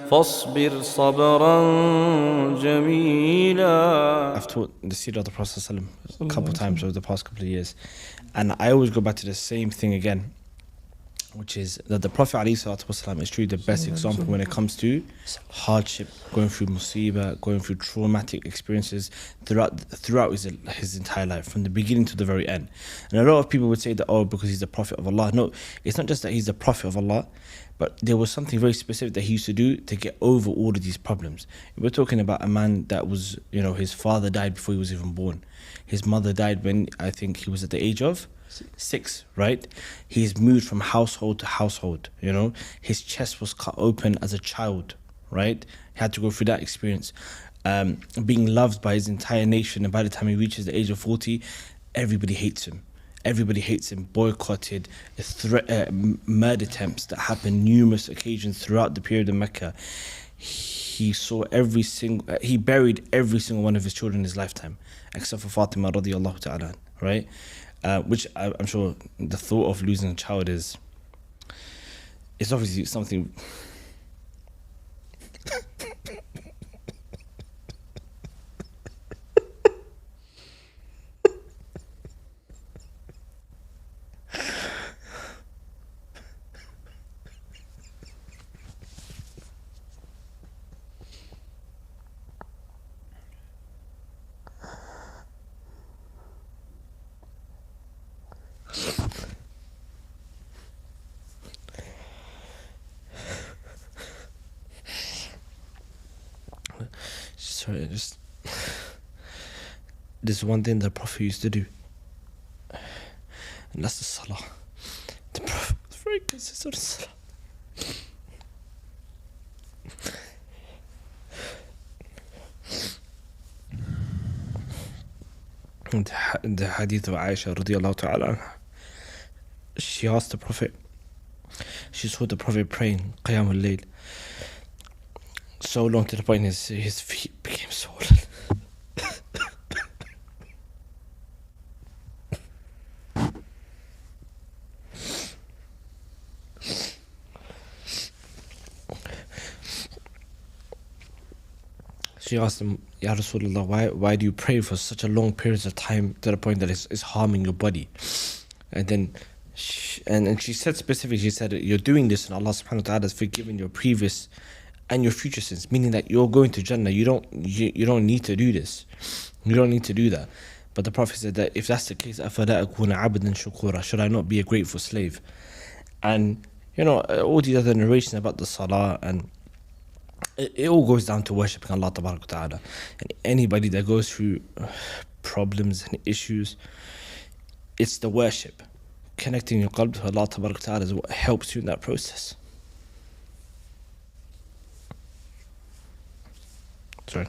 فاصبر صبرا جميلا. I've taught the seerah of the Prophet ﷺ a couple of times over the past couple of years, and I always go back to the same thing again, which is that the Prophet ﷺ is truly the best example when it comes to hardship, going through musibah, going through traumatic experiences throughout his entire life, from the beginning to the very end. And a lot of people would say that, oh, because he's the Prophet of Allah. No, it's not just that he's the Prophet of Allah, but there was something very specific that he used to do to get over all of these problems. We're talking about a man that was, his father died before he was even born. His mother died when I think he was at the age of 6, right? He's moved from household to household, His chest was cut open as a child, right? He had to go through that experience. Being loved by his entire nation, and by the time he reaches the age of 40, everybody hates him. Everybody hates him, boycotted, murder attempts that happened numerous occasions throughout the period of Mecca. He buried every single one of his children in his lifetime, except for Fatima radiallahu ta'ala, right? Which I'm sure the thought of losing a child it's obviously something. Sorry, there's one thing the Prophet used to do, and that's the salah. The Prophet was very consistent with salah. In the hadith of Aisha radiallahu ta'ala, she asked the Prophet, she saw the Prophet praying Qiyam al-Layl so long to the point his feet became swollen. She asked him, Ya Rasulullah, why do you pray for such a long periods of time to the point that it's harming your body? And then she said specifically, she said, you're doing this and Allah subhanahu wa ta'ala has forgiven your previous and your future sins, meaning that you're going to Jannah. You don't need to do this. You don't need to do that. But the Prophet said that if that's the case, أَفَلَا أَكُونَ عَبْدًا شُكُورًا, should I not be a grateful slave? And all these other narrations about the salah, and it all goes down to worshipping Allah tabarak wa ta'ala. And anybody that goes through problems and issues, it's the worship. Connecting your qalb to Allah tabarak wa ta'ala is what helps you in that process. Sorry.